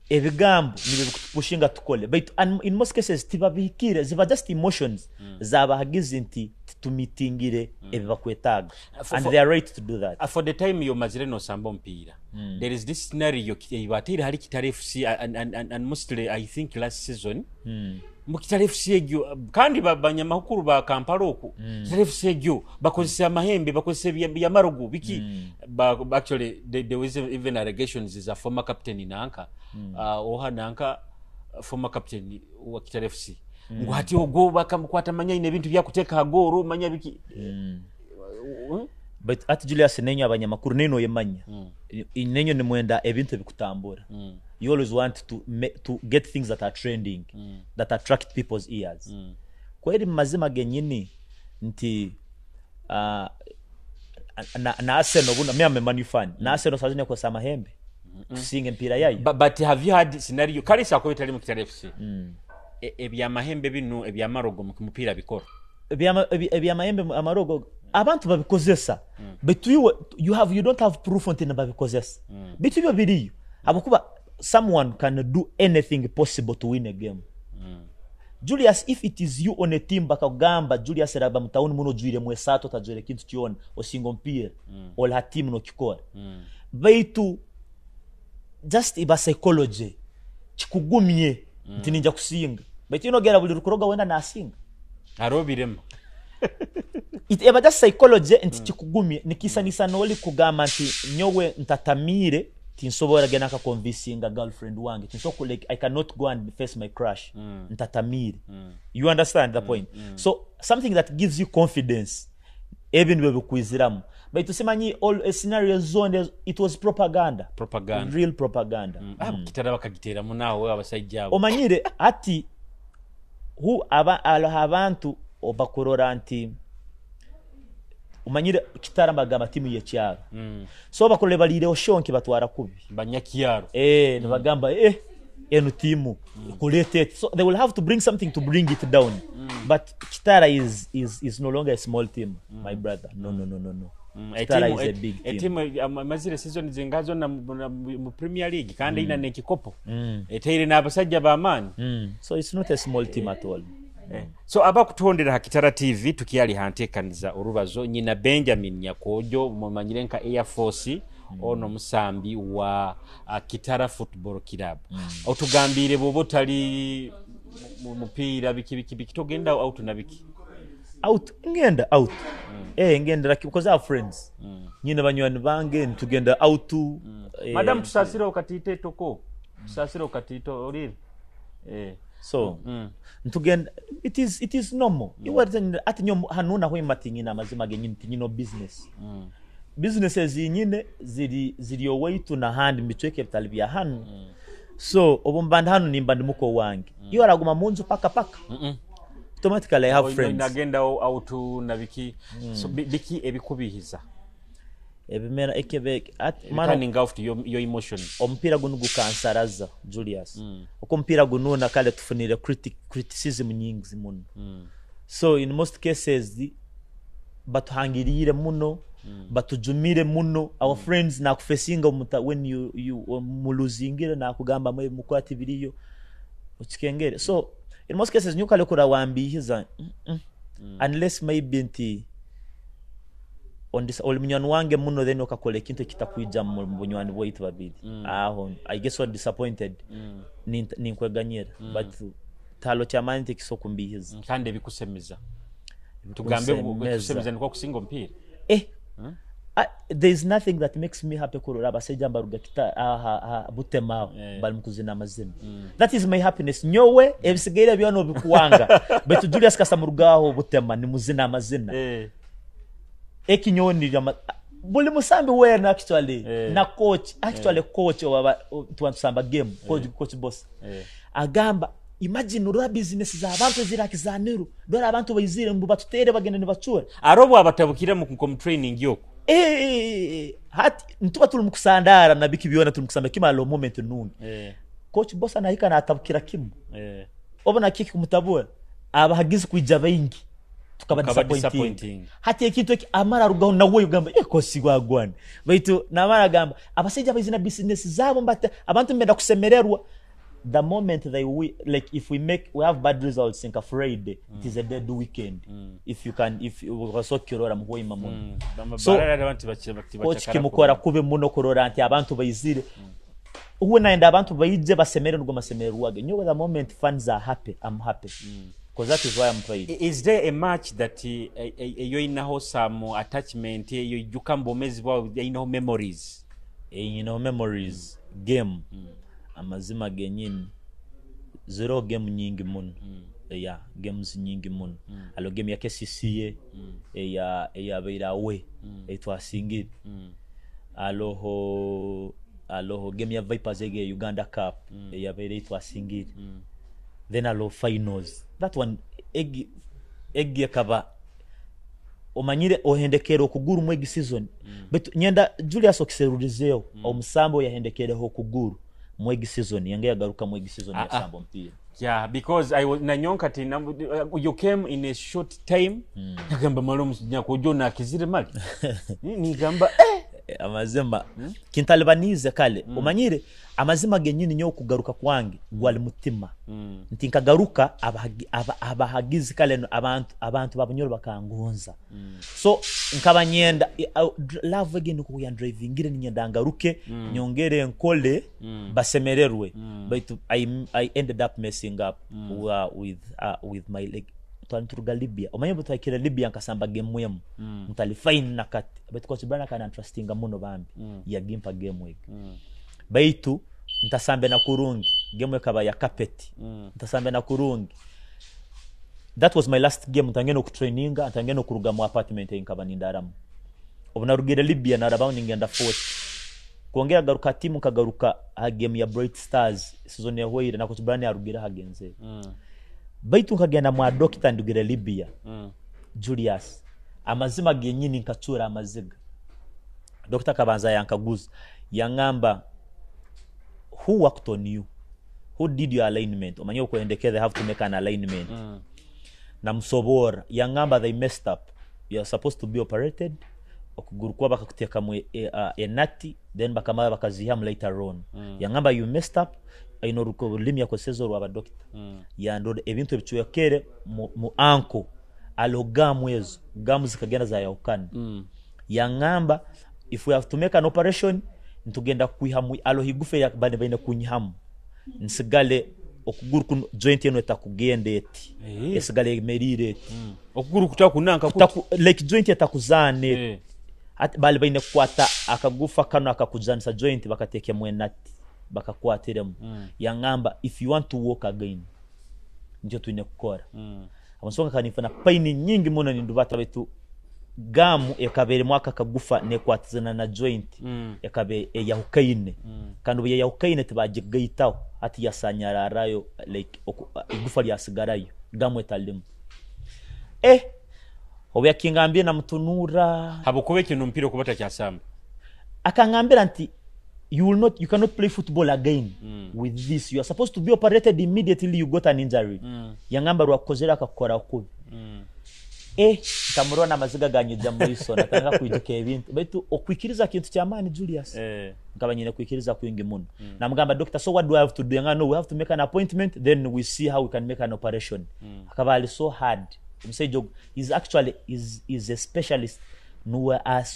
ebigambo nibe bikutupushinga tukole baitu in most cases tibabikire ziba just emotions zabahagize nti tumitingire ebibakwetaga and they are right to do that. For the time yo mazire no samba mpira there is this scenario ibatire hari Kitare FC and mostly I think last season mu Kitare FC egyo kandi babanyamahukuru ba Kampala oku Kitare FC egyo bakozesa amahembe bakozesa ya marugu biki actually there was even allegations is a former captain Nanka oha Nanka former captain wa Kitare FC ngwati ogo bakamukwata manya ine bintu bya kuteka agoro manya biki but at Julius nenyo abanyamakuru neno yemanya nenyo ni mwenda ebintu bikutambura you always want to get things that are trending that attract people's ears kweli mazima genyini nti na Arsenal buna me amemani fan na Arsenal sajene kwa samahembe kusinga mpira yayo but have you had scenario kalisa ko bitali mu Kitare FC ebya mahembe binu ebya marogo mu mupira bikora ebya mahembe amarogo abantu babikozesa but you don't have proof until babikozesa bitu byo biriyo abakuba someone can do anything possible to win a game. Julius, if it is you on a team bakagamba Julius raba mutauni muno juire mwesato tajere kintu kiona osingo mpira all her team no kikora baitu just iba psychology chikugumye ntininja kusinga baitu inogera buli rukuroga wenda nasinga arobirema it eba just psychology nti chikugumye nikisanisa noli kugamba nti nyowe ntatamire tinsobora gena ka convincing a girlfriend wange tinsoko like I cannot go and face my crush ntatamire you understand the point so something that gives you confidence even we kuiziramu but tusemanyi all a scenario zone it was propaganda real propaganda kitara bakagitera munawe abasajjabo omanyire ati abantu obakorora anti umanyire kitara magama timu ye cyaro so bakorole balire oshonki batwara kubi banyakiyaro nibagamba enu timu kulete so they will have to bring something to bring it down but Kitara is no longer a small team my brother no Kitara is a big team mazire season zingazo na mu Premier League kandi ina nekikopo etere nabasajja ba man so it's not a small team at all So abakutondera Hakitara TV tukiyali hantekaniza orubazo nyina Benjamin Nyakojo mumanyire nka Air Force ono musambi wa Kitara Football Club. Otugambire bobo tali mupira biki togenda out na biki out ngenda out ngenda like because our friends nyina banywani bange ntugenda out madam tusasira okatite toko tusasira okatito olire so ntugenda it is normal ati nyo hanuna ho imatingina amazima genyini tinyino business businesses nyine ziri away to na hand mitweke talibya hanu so obumbanda hanu nimbandi muko wange iyo araguma munzu paka automatically I have friends nagenda out na biki so biki ebikubihiza ebimera ekebe turning out your emotions ompira gunugu kansaraza Julius uko mpira gununa kale tufunire criticism nyingi muno so in most cases batuhangirire muno batujumire muno our friends na kufesinga when you muluzingire na kugamba mwe mukwati biriyo ukikengere so in most cases nyuka lekura wambihiza unless maybe nti on this all munyan wange muno then okakole kintu kitakwija mu bunywani bwaitu babiri aho I guess what disappointed ni nkweganyira but talo chamani kisokumbihiza kandi bikusemiza tugambe bikusemiza niko kusinga mpira there is nothing that makes me happy kurora baseja mbaruga kita butema bali mukuzina amazina that is my happiness nyowe ebisigaire byono bikuwanga betu Julius kasamurugaho butema ni muzina amazina ekinyoni buli musambi wena actually na coach actually coach wa tuwansamba game coach boss agamba imagine ura business za abantu zirakizaniru dora abantu bayizire mbu batutere bagenda ni bacura arobo abatabukira mu training yoko hati ntuba tuli mukusandara na biki byona tuli mukusamba kimalo moment nungi coach boss anahika na atabukira kimu obona kiki kumutabura abahagize kwijaba ingi tukaba disappointing hati ekintu amara rugaho nawe ugamba kosi gwagwana baitu namara gamba abaseja bazina business zabo mbata abantu mbenda kusemererwa the moment if we have bad results in Friday it is a dead weekend if you also kirora muhoyi mamuno so coach kimukora kube muno korora anti abantu bayizire uwe naenda abantu bayije basemere ngo masemerwage nyo the moment fans are happy I'm happy because that is why I'm playing. Is there a match that you inaho some attachment you can bomezi wa memories memories game amazima genyini zero game nyingi muno games nyingi muno alo game ya KCCA ya beirawe etwasingire aloho game ya Vipers ege Uganda Cup ya beire etwasingire then alo finals that one egi kaba omanyire ohendekero okuguru mwegi season but nyenda Julius okiserurizeyo omusambo yahendekereho okuguru mwegi season yange yagaruka mwegi season ya sambo mpira because I was nanyonka tina you came in a short time nagamba malo Nyakojo na kizire mali ni gamba amazima kintalibanize kale omanyire amazima genyini nyo kugaruka kwangi gwali mutima ntinkagaruka abahagizi kale abantu babanyoro bakangonza so nkabanyenda love again ku ya driving ngire nyenda ngaruke nyongere nkole basemererwe but I ended up messing up with my leg twanturuga Libya omanye butakira Libya nkasamba game mwemu mtalifine nakati but coach Brana kana interesting muno bambi ya gimpa game week baitu ntasambe na kurungi game ekaba ya carpet ntasambe na kurungi that was my last game ntangeno ku traininga ntangeno kuruga mu apartment nkaba nindaramu obunarugire Libya na rebound ngenda 40 kuongera garuka timu kagaruka ha game ya Bright Stars season ya hoire na coach Brana yarugira hagenze baitu kagenda mu doctor ndugire Libya Julius amazima genyini nkacura amaziga Dr. Kabanza yankaguza yangamba who worked on you, who did your alignment omanyo kuendekeza they have to make an alignment na msobora yangamba they messed up, you are supposed to be operated okuguru kwa bakakuteka mu enati then bakamara bakazihamu later on yangamba you messed up aino ruko limi yakosezo rwa doctor yandode ebintu ebichwekere mu anko alogamu ezo gamu zikagenda za yaukani yangamba if we have to make an operation ntugenda kuihamu alohigufe yakabane baine kunyihamu nsigale okuguru ku joint yeno etakugende eti esigale merire okuguru kutakunanka like joint etakuzane bali baine kwata akagufa kano akakuzanisa joint bakateke mwenati bakakwatiremu yangamba if you want to walk again njo tuine kukora amasonga kanifana paini nyingi muno nindubata betu gamu ekabere mwaka kagufa nekwatizana na joint ekabe ya ukaine kandi uye ya ukaine tibajigaitaho ati yasanyararayo like igufa lya sigarayo gamu etalimu obe yakingambye na mtunura habukube kintu mpiro kubata cyasamba akangambira nti you cannot play football again with this. You are supposed to be operated immediately you got an injury yangamba rwakozera akakora okubi kamurona maziga ganyuja muri so natanga kwiduka ebintu betu okwikiriza kintu cyamani Julius ngabanyine kwikiriza kwingi muno namugamba doctor, so what do I have to do? No, we have to make an appointment, then we see how we can make an operation. Akabali so hard umsejo is actually is a specialist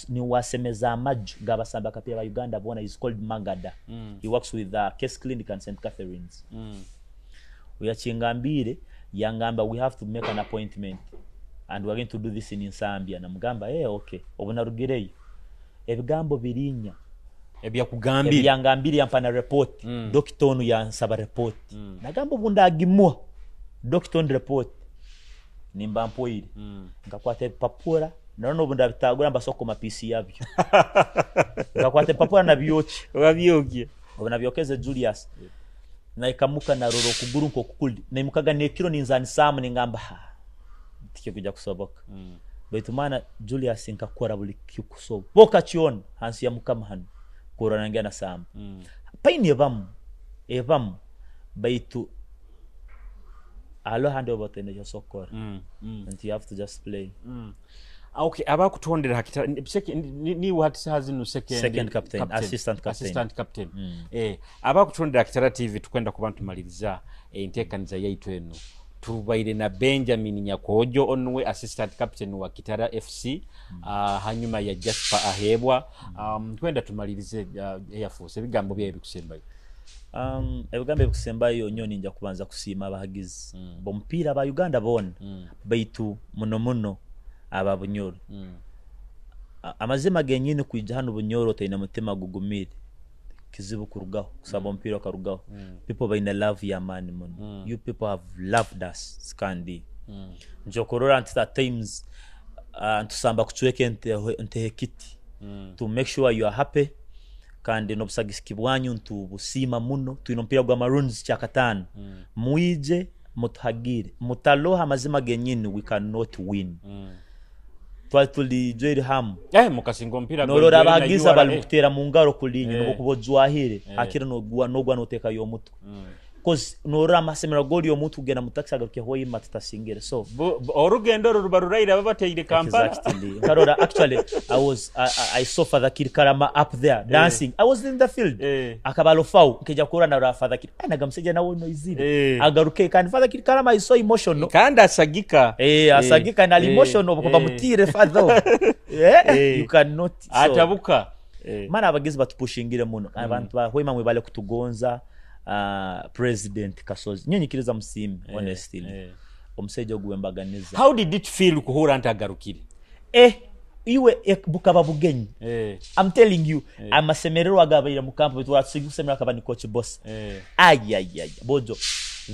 ni wasemeza amaju gabasamba kapia ba Uganda bona is called Mangada. He works with the Case Clinic and St. Catherine's. We are chingambire yangamba we have to make an appointment and we are going to do this in Zambia. Namugamba okay obona rugireyo ebigambo birinya ebyakugambira yampana report doctor onu yansaba report nagambo bundagimwa doctor on report nimba mpoire ngakwate papura nano bunda bitagura mbasoko mapisi yabyo ngakwate papura na byoki wabyoki obona byokeze Julius na ikamuka na roro kuguru nko kukuli na imukaga nekiro ninzani samu ningamba tike kujya kusoboka betumana Julius nkakora buli kikusobo boka chiona hansi ya mukama hano korana ngana samu paini evam baitu alo hand over to the soccer and you have to just play okay abakutondera hakita ni what has no second captain assistant captain abakutondera hakita TV tukwenda kubantu maliriza intekaniza yaitu eno tubaire na Benjamin Nyakojo onwe assistant captain wa Kitara FC hanyuma ya Jasper Ahebwa twenda tumalirize Air Force ebigambo bye bikusembayo ebigambo bikusembayo nyoni nja kubanza kusima abahagizi bompira ba Uganda bona baitu muno aba Bunyoro amazima genyine kwijja hano Bunyoro tayina mutima gugumire kizibu kurugaho kusaba mpira karugaho people baina love ya man muno you people have loved us skandi njokorora at times ntusamba kuchweke nte kiti to make sure you are happy kandi nobusagisikibwanyu ntubusima muno tuinompira gwa Maroons cyakatano muije muthagire mutaloha amazima genyine we cannot win twatuli joiri ham mukasingo mpira norora abagiza balukutera mu ngaro kulinyi no kubojwahire akira no gwa noteka yo mutu cause norora amasemera goli yo mutu gena mutaxa garuke hoyi matatasingere so orugendo rubaruraira babateire Kampala exactly karora actually I saw Father Kirkarama up there dancing I was in the field akabalo fau nkeja kura na Father Kir nagamseje nawo no izire agaruke kandi Father Kirkarama is so emotional kandi asagika asagika na emotional kuba mutire Father you cannot atabuka mana abagizi batupushingire muno abantu bahwema mwe bale kutugonza President Kasozi nyonyikiriza musimi honestly omusejo guwembaganiza how did it feel kuhura ntagarukire iwe bukaba bugenyi I'm telling you amasemerero agabayira mu camp bitwa tsigusemera kabani coach boss bojo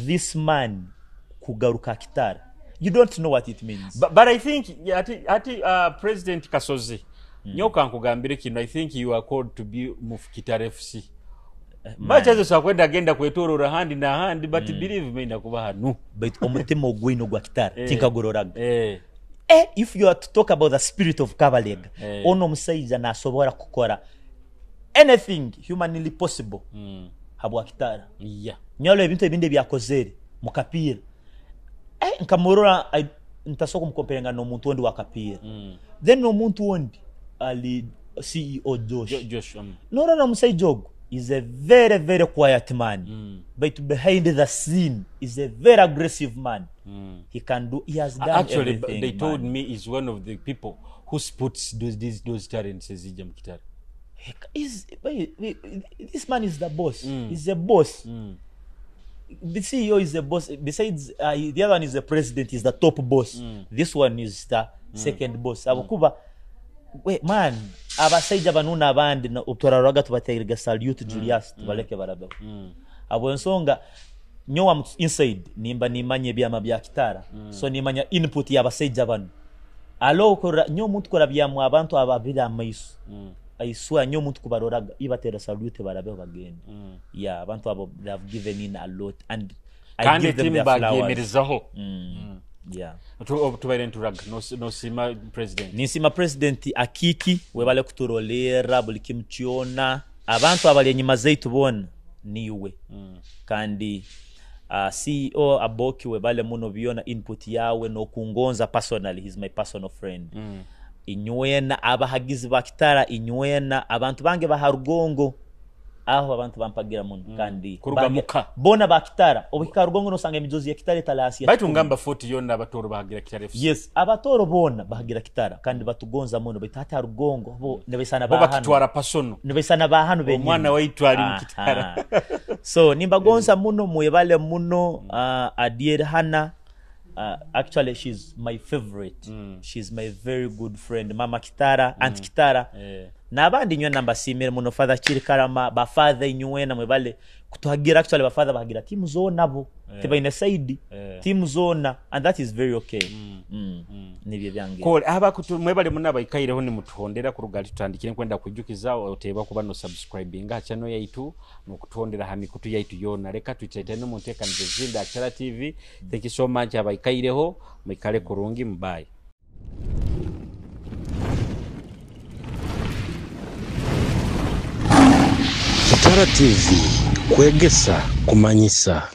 this man kugaruka Kitara you don't know what it means but I think ati President Kasozi nyoka nkugambire kino I think you are called to be move Kitara FC machazo sakwenda agenda kwetorora handi na handi but believe me nakuba hanu but omutima ogwino gwa Kitara tinkagororaga if you are to talk about the spirit of Kabalega ono musaiza nasobora kukora anything humanly possible habwa Kitara nyalo ebintu ebinde byakozere mukapira nkamurora ntasoko mkomperenga no muntu wondi wakapira then no muntu wondi ali CEO Josh Josh norora musaijogo is a very, very quiet man. But behind the scene is a very aggressive man. He has done actually, everything. They told me he's one of the people who puts those talents as Ija Mkitara. This man is the boss. He's the boss. The CEO is the boss. Besides, the other one is the president. He's the top boss. This one is the second boss. Abakuba, wait, man. Abasaija banuna abandi na utoraraga tubategeka salute Julius tubaleke barabeho. Abo nsonga nyowa inside nimba nimanye byama bya kitara. So nimanya input ya abasaija banu. Alo ukora nyo muntu kora byamu abantu ababira amaiso. Aiswa nyo muntu kubaroraga ibatera salute barabeho bagenda. Yeah, abantu abo they have given in a lot and I give them their flowers. Yeah. Tubaire nturaga no sima president. Nisima president akiki webale kuturolera buli kimchiona abantu abali enyuma zeitu bona niwe. Kandi CEO Aboki webale muno biona input yawe no kungonza personally, he's my personal friend. Inywena abahagizi bakitara, inywena abantu bange baharugongo aho abantu bampagira muno kandi bona bakitara obika rugongo no sanga emijozi ya kitara talasi ya baitu ngamba 40 yonna abatoro bahagira kitara. Yes, abatoro bona bahagira kitara kandi batugonza muno bitata rugongo bo nebisana bahano bakitwara pasono nebisana bahano benye omwana waitu ali mukitara. So nimbagonza muno mwebale muno adier hana. Actually she's my favorite. She's my very good friend, Mama Kitara, Aunt Kitara. Nabandi nyo namba simere muno father Chirikarama ba father inywena mwebale kutuhagira actually ba father bahagira team zona bo tiba ine side team zona and that is very okay. Nibyo byange cool aba mwebale munaba ikaireho ni mutuhondera ku rugali tutandikire kwenda kujukiza oteba kuba no subscribing channel yaitu no kutuhondera hamikutu yaitu yona reka twitete no muntekanize zinda Achala TV. Thank you so much aba ikaireho mwikale kurungi mbaye. Achala TV kwegesa kumanyisa.